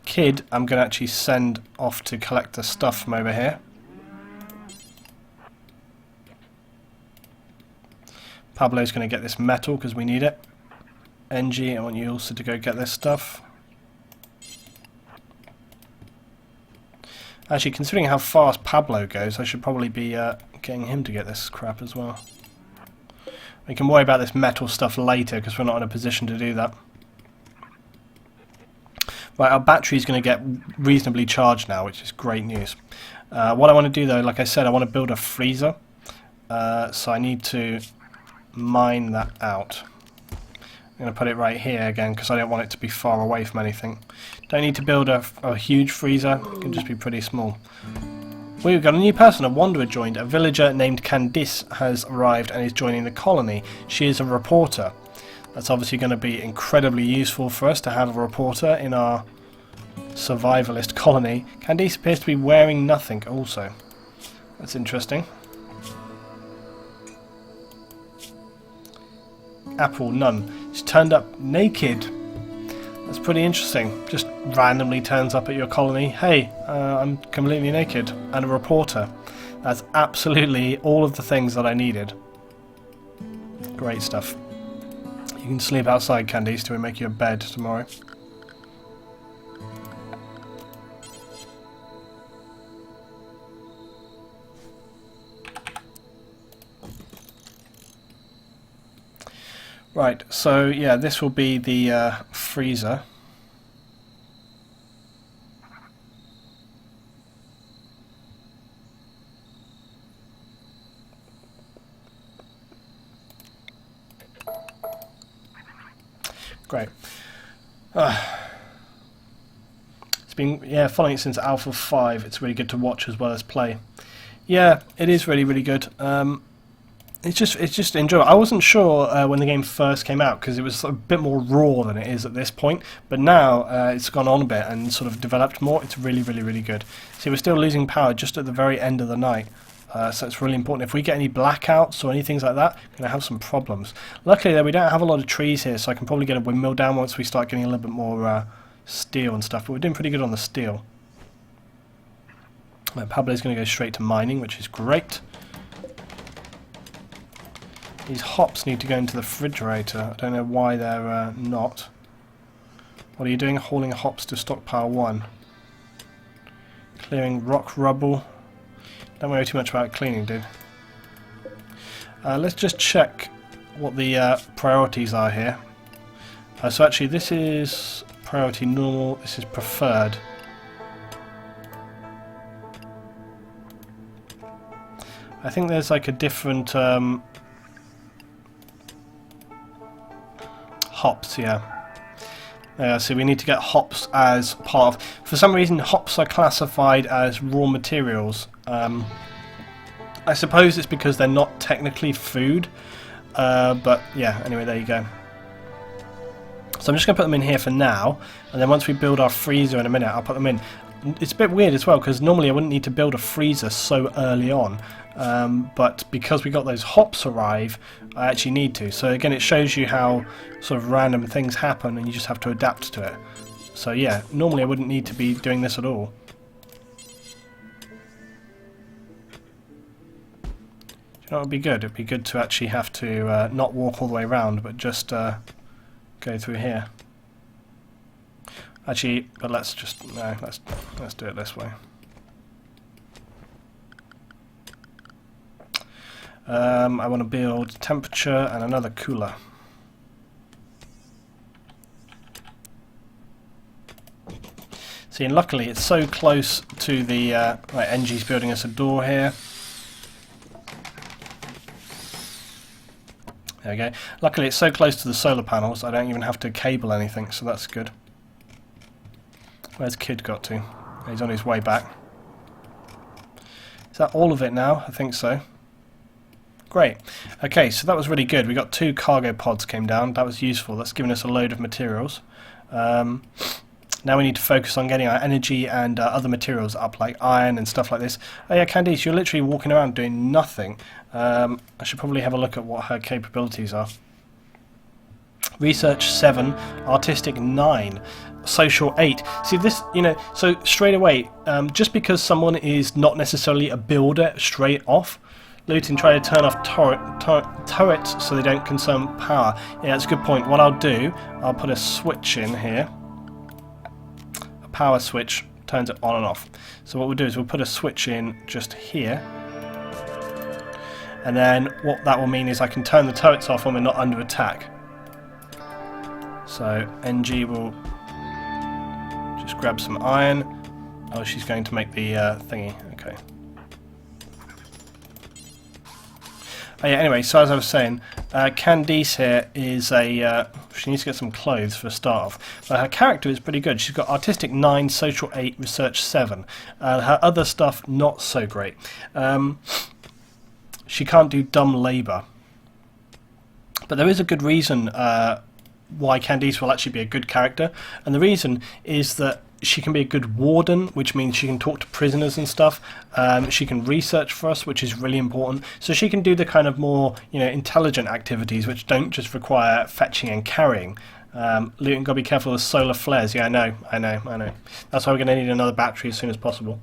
Kid, I'm going to actually send off to collect the stuff from over here. Pablo's going to get this metal because we need it. NG, I want you also to go get this stuff. Actually, considering how fast Pablo goes, I should probably be getting him to get this crap as well. We can worry about this metal stuff later because we're not in a position to do that. Right, our battery's going to get reasonably charged now, which is great news. What I want to do though, like I said, I want to build a freezer. So I need to mine that out. I'm going to put it right here again because I don't want it to be far away from anything. Don't need to build a huge freezer, it can just be pretty small. We've got a new person, a wanderer joined. A villager named Candice has arrived and is joining the colony. She is a reporter. That's obviously going to be incredibly useful for us to have a reporter in our survivalist colony. Candice appears to be wearing nothing also. That's interesting. Apple, none. She's turned up naked. That's pretty interesting. Just randomly turns up at your colony. Hey, I'm completely naked. And a reporter. That's absolutely all of the things that I needed. Great stuff. You can sleep outside, Candice, till we make you a bed tomorrow. Right, so yeah, this will be the freezer. Great. It's been, yeah, following it since Alpha 5. It's really good to watch as well as play. Yeah, it is really, really good. It's just enjoyable. I wasn't sure when the game first came out because it was a bit more raw than it is at this point, but now it's gone on a bit and sort of developed more. It's really, really, really good. See, we're still losing power just at the very end of the night, so it's really important. If we get any blackouts or anything like that, we're going to have some problems. Luckily, though, we don't have a lot of trees here, so I can probably get a windmill down once we start getting a little bit more steel and stuff, but we're doing pretty good on the steel. Pablo's going to go straight to mining, which is great. These hops need to go into the refrigerator. I don't know why they're not. What are you doing? Hauling hops to stockpile 1. Clearing rock rubble. Don't worry too much about cleaning, dude. Let's just check what the priorities are here. So actually this is priority normal, this is preferred. I think there's like a different hops, yeah. So we need to get hops as part of... For some reason hops are classified as raw materials. I suppose it's because they're not technically food, but yeah, anyway, there you go. So I'm just going to put them in here for now, and then once we build our freezer in a minute, I'll put them in. It's a bit weird as well, because normally I wouldn't need to build a freezer so early on, but because we got those hops arrive, I actually need to. So again, it shows you how sort of random things happen, and you just have to adapt to it. So yeah, normally I wouldn't need to be doing this at all. You know what would be good? It'd be good to actually have to not walk all the way around, but just go through here. Actually, but let's just no, let's do it this way. I want to build temperature and another cooler. See, and luckily it's so close to the... right, NG's building us a door here. There we go. Luckily it's so close to the solar panels I don't even have to cable anything, so that's good. Where's Kid got to? He's on his way back. Is that all of it now? I think so. Great. Okay, so that was really good. We got 2 cargo pods came down. That was useful. That's given us a load of materials. Now we need to focus on getting our energy and other materials up, like iron and stuff like this. Oh yeah, Candice, you're literally walking around doing nothing. I should probably have a look at what her capabilities are. Research 7, artistic 9, social 8. See this, you know, so straight away, just because someone is not necessarily a builder straight off, looting, try to turn off turrets so they don't consume power. Yeah, that's a good point. What I'll do, I'll put a switch in here. Power switch turns it on and off. So what we'll do is we'll put a switch in just here, and then what that will mean is I can turn the turrets off when we're not under attack. So NG will just grab some iron. Oh, she's going to make the thingy. Okay. Oh yeah, anyway, so as I was saying, Candice here is a... she needs to get some clothes for a start off. But her character is pretty good. She's got artistic 9, social 8, research 7. Her other stuff, not so great. She can't do dumb labour. But there is a good reason why Candice will actually be a good character. And the reason is that she can be a good warden, which means she can talk to prisoners and stuff. She can research for us, which is really important. So she can do the kind of more, you know, intelligent activities, which don't just require fetching and carrying. Luton, gotta be careful with solar flares. Yeah, I know. That's why we're gonna need another battery as soon as possible.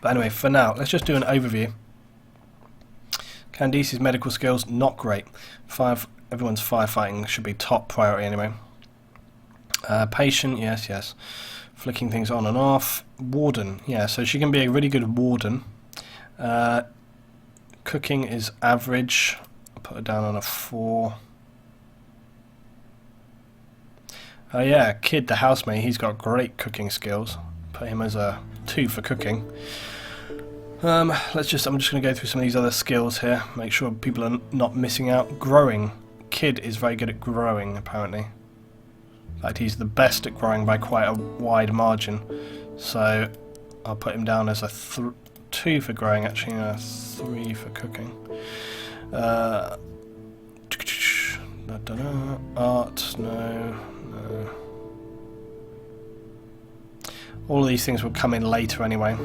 But anyway, for now, let's just do an overview. Candice's medical skills, not great. Everyone's firefighting should be top priority anyway. Patient, yes. Flicking things on and off. Warden, yeah, so she can be a really good warden. Cooking is average. I'll put her down on a 4. Oh yeah, Kid, the housemate, he's got great cooking skills. Put him as a 2 for cooking. I'm just going to go through some of these other skills here. Make sure people are not missing out. Growing. Kid is very good at growing, apparently. In fact, he's the best at growing by quite a wide margin. So I'll put him down as a 2 for growing, actually, and a 3 for cooking. Art, no. All of these things will come in later anyway.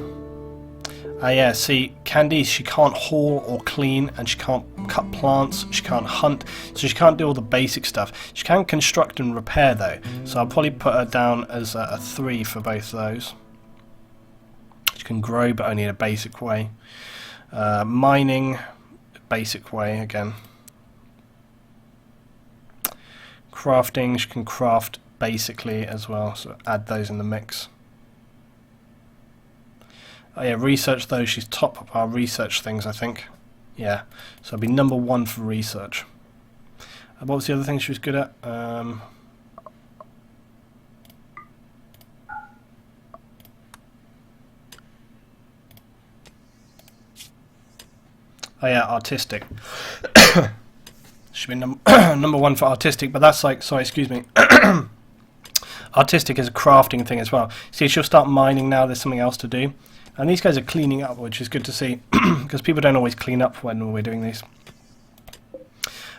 Yeah, see, Candice, she can't haul or clean, and she can't cut plants, she can't hunt, so she can't do all the basic stuff. She can construct and repair though, so I'll probably put her down as a 3 for both those. She can grow, but only in a basic way. Mining, basic way again. Crafting, she can craft basically as well, so add those in the mix. Oh yeah, research though, she's top of our research things, I think. Yeah, so it'll be number 1 for research. What was the other thing she was good at? Oh yeah, artistic. Should be number 1 for artistic, but that's like, sorry, excuse me. Artistic is a crafting thing as well. See, she'll start mining now, there's something else to do. And these guys are cleaning up, which is good to see, because people don't always clean up when we're doing these.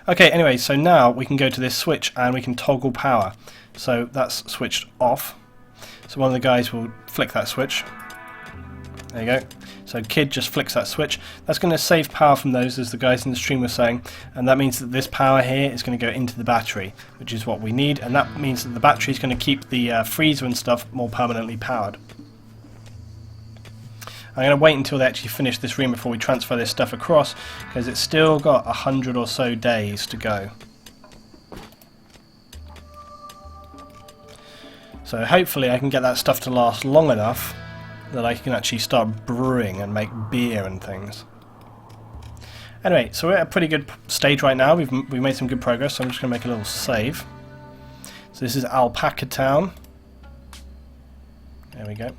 Okay, anyway, so now we can go to this switch and we can toggle power. So that's switched off. So one of the guys will flick that switch. There you go. So Kid just flicks that switch. That's going to save power from those, as the guys in the stream were saying, and that means that this power here is going to go into the battery, which is what we need, and that means that the battery is going to keep the freezer and stuff more permanently powered. I'm going to wait until they actually finish this room before we transfer this stuff across, because it's still got 100 or so days to go. So hopefully I can get that stuff to last long enough that I can actually start brewing and make beer and things. Anyway, so we're at a pretty good stage right now. We've made some good progress, so I'm just going to make a little save. So this is Alpaca Town. There we go.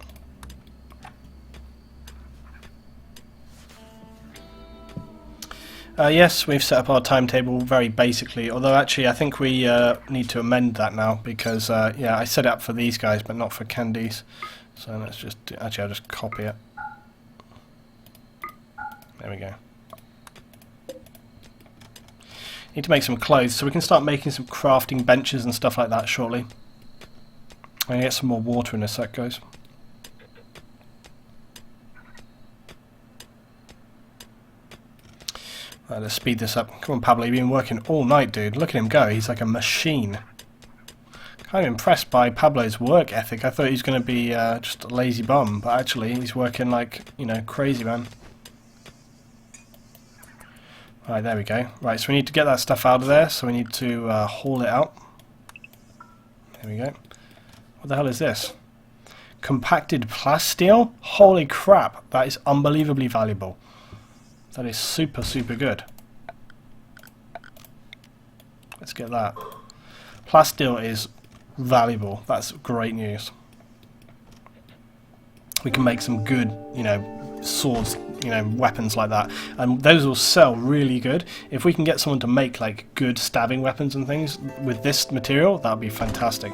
Yes, we've set up our timetable very basically, although actually I think we need to amend that now because, yeah, I set it up for these guys but not for Candice. So let's just, actually I'll just copy it. There we go. Need to make some clothes so we can start making some crafting benches and stuff like that shortly. I'm going to get some more water in a sec, guys. Right, let's speed this up. Come on, Pablo, you've been working all night, dude. Look at him go. He's like a machine. Kind of impressed by Pablo's work ethic. I thought he was going to be just a lazy bum, but actually he's working like, you know, crazy, man. Right, there we go. Right, so we need to get that stuff out of there, so we need to haul it out. There we go. What the hell is this? Compacted plasteel? Holy crap, that is unbelievably valuable. That is super, super good. Let's get that. Plasteel is valuable. That's great news. We can make some good, you know, swords, you know, weapons like that. And those will sell really good. If we can get someone to make, like, good stabbing weapons and things with this material, that would be fantastic.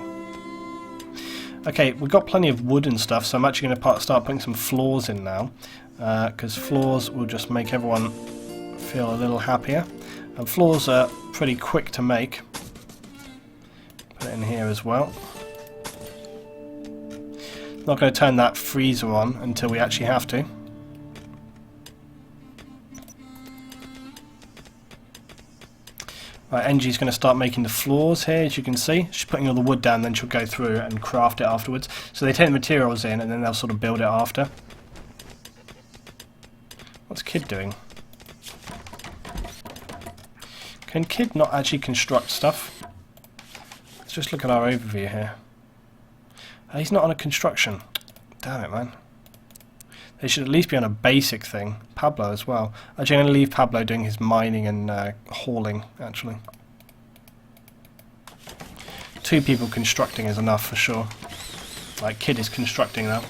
Okay, we've got plenty of wood and stuff, so I'm actually going to start putting some floors in now. Because floors will just make everyone feel a little happier. And floors are pretty quick to make. Put it in here as well. Not going to turn that freezer on until we actually have to. Right, Engie's going to start making the floors here, as you can see. She's putting all the wood down, then she'll go through and craft it afterwards. So they take the materials in and then they'll sort of build it after. What's Kid doing? Can Kid not actually construct stuff? Let's just look at our overview here. He's not on a construction. Damn it, man. They should at least be on a basic thing. Pablo as well. Actually, I'm going to leave Pablo doing his mining and hauling, actually. 2 people constructing is enough for sure. Like, Kid is constructing now.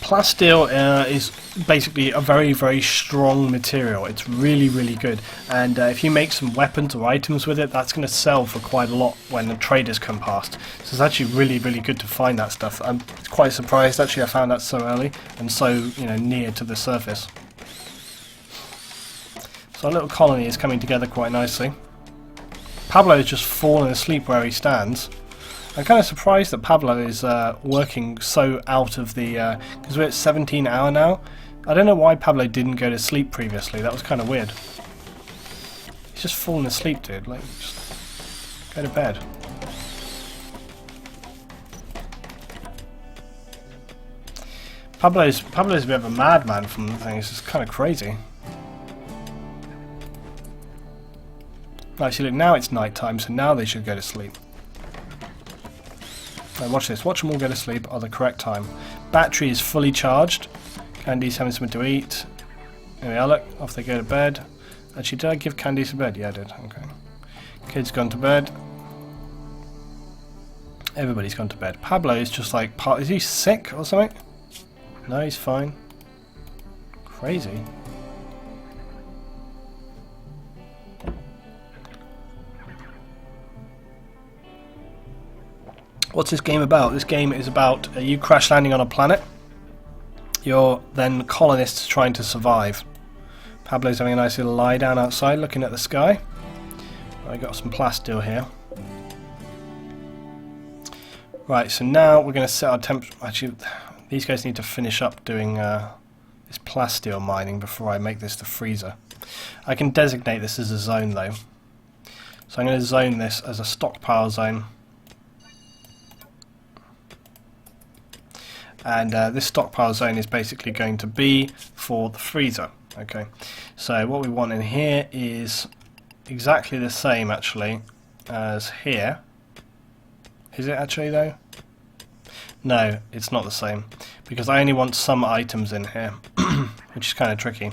Plasteel is basically a very, very strong material. It's really, really good. And if you make some weapons or items with it, that's going to sell for quite a lot when the traders come past. So it's actually really, really good to find that stuff. I'm quite surprised actually I found that so early and so, you know, near to the surface. So our little colony is coming together quite nicely. Pablo is just fallen asleep where he stands. I'm kind of surprised that Pablo is working so out of the... because we're at 17 hour now. I don't know why Pablo didn't go to sleep previously. That was kind of weird. He's just fallen asleep, dude. Like, just go to bed. Pablo's a bit of a madman from the thing. It's just kind of crazy. Actually, look, now it's night time, so now they should go to sleep. Right, watch this. Watch them all go to sleep at the correct time. Battery is fully charged. Candy's having something to eat. There we are, look. Off they go to bed. Actually, did I give Candice a bed? Yeah, I did. Okay. Kid's gone to bed. Everybody's gone to bed. Pablo is just like... Is he sick or something? No, he's fine. Crazy. What's this game about? This game is about you crash landing on a planet. You're then colonists trying to survive. Pablo's having a nice little lie down outside looking at the sky. I got some plasteel here. Right, so now we're going to set our temperature. Actually, these guys need to finish up doing this plasteel mining before I make this the freezer. I can designate this as a zone though. So I'm going to zone this as a stockpile zone. And this stockpile zone is basically going to be for the freezer. Okay, so what we want in here is exactly the same actually as here. Is it actually though? No, it's not the same, because I only want some items in here, which is kind of tricky.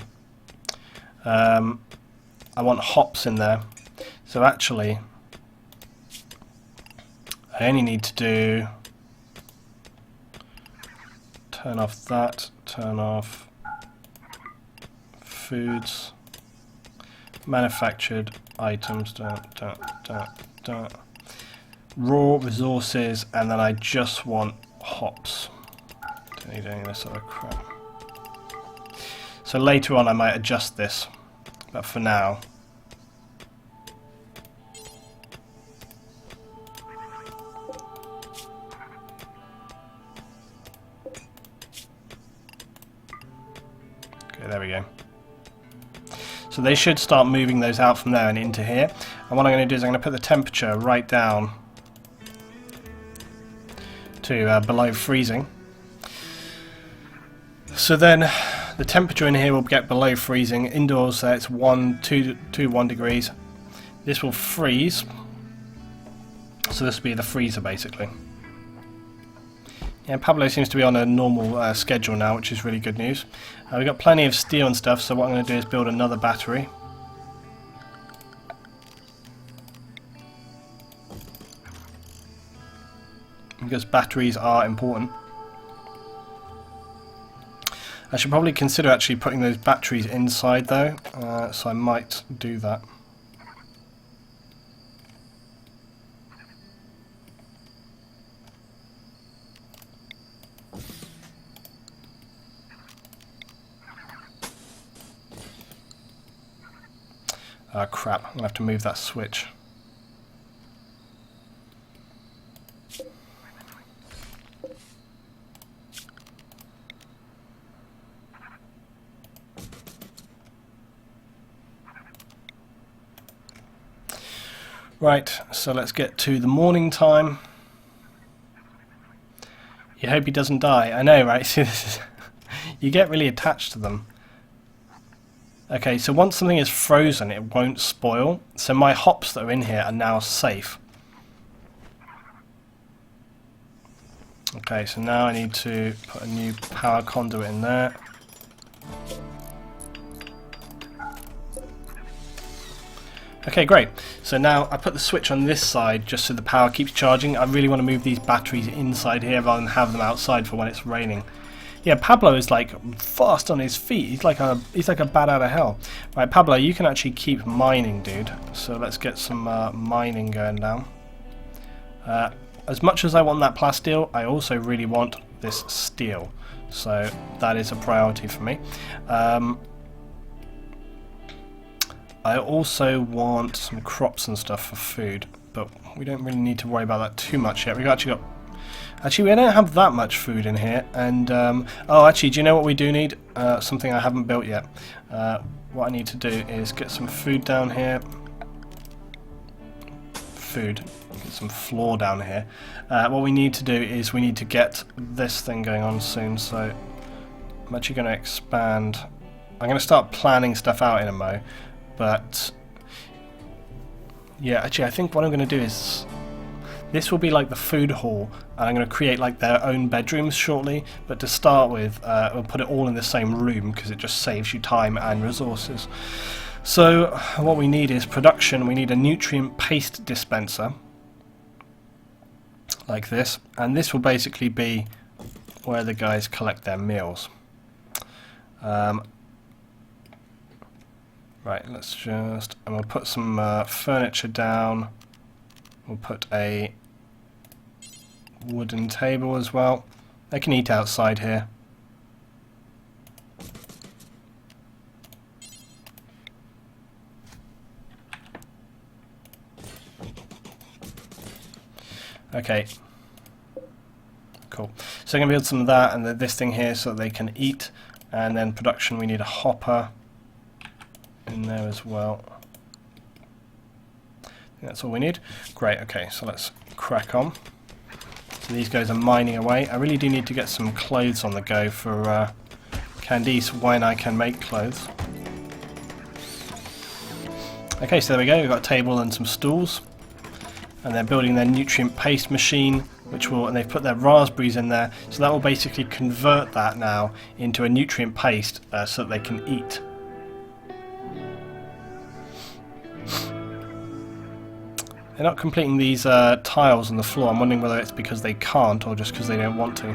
I want hops in there, so actually I only need to do turn off that, turn off foods, manufactured items, raw resources, and then I just want hops. Don't need any of this other crap. So later on I might adjust this, but for now okay, there we go. So they should start moving those out from there and into here. And what I'm going to do is I'm going to put the temperature right down to below freezing. So then the temperature in here will get below freezing. Indoors it's 1 degrees. This will freeze. So this will be the freezer basically. Yeah, Pablo seems to be on a normal schedule now, which is really good news. We've got plenty of steel and stuff, so what I'm going to do is build another battery. Because batteries are important. I should probably consider actually putting those batteries inside though, so I might do that. Oh crap, I'm going to have to move that switch. Right, so let's get to the morning time. You hope he doesn't die. I know, right? See, this is you get really attached to them. Okay, so once something is frozen, it won't spoil. So my hops that are in here are now safe. Okay, so now I need to put a new power conduit in there. Okay, great. So now I put the switch on this side just so the power keeps charging. I really want to move these batteries inside here rather than have them outside for when it's raining. Yeah, Pablo is like fast on his feet. He's like a bat out of hell. Right, Pablo, you can actually keep mining, dude. So let's get some mining going down. As much as I want that plasteel, I also really want this steel. So that is a priority for me. I also want some crops and stuff for food, but we don't really need to worry about that too much yet. We've actually got... Actually, we don't have that much food in here, and... oh, actually, do you know what we do need? Something I haven't built yet. What I need to do is get some food down here. Food. Get some floor down here. What we need to do is we need to get this thing going on soon, so... I'm actually going to expand... I'm going to start planning stuff out in a mo. But yeah, actually I think what I'm going to do is this will be like the food hall, and I'm going to create like their own bedrooms shortly, but to start with we'll put it all in the same room because it just saves you time and resources. So what we need is production. We need a nutrient paste dispenser like this, and this will basically be where the guys collect their meals. Right, let's just... and we'll put some furniture down. We'll put a wooden table as well. They can eat outside here. Okay. Cool. So I'm going to build some of that and this thing here so that they can eat. And then production, we need a hopper in there as well. I think that's all we need. Great, okay, so let's crack on. So these guys are mining away. I really do need to get some clothes on the go for Candice when I can make clothes. Okay, so there we go, we've got a table and some stools. And they're building their nutrient paste machine which will, and they've put their raspberries in there, so that will basically convert that now into a nutrient paste so that they can eat. They're not completing these tiles on the floor. I'm wondering whether it's because they can't or just because they don't want to.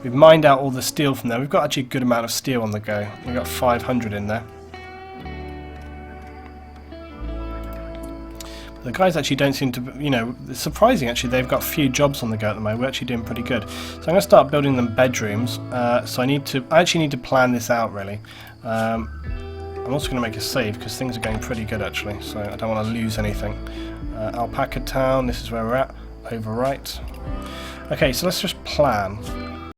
We've mined out all the steel from there. We've got actually a good amount of steel on the go. We've got 500 in there. But the guys actually don't seem to, you know, it's surprising actually. They've got a few jobs on the go at the moment. We're actually doing pretty good. So I'm going to start building them bedrooms. So I actually need to plan this out really. I'm also going to make a save because things are going pretty good actually, so I don't want to lose anything. Alpaca Town, this is where we're at. Overwrite. Okay, so let's just plan.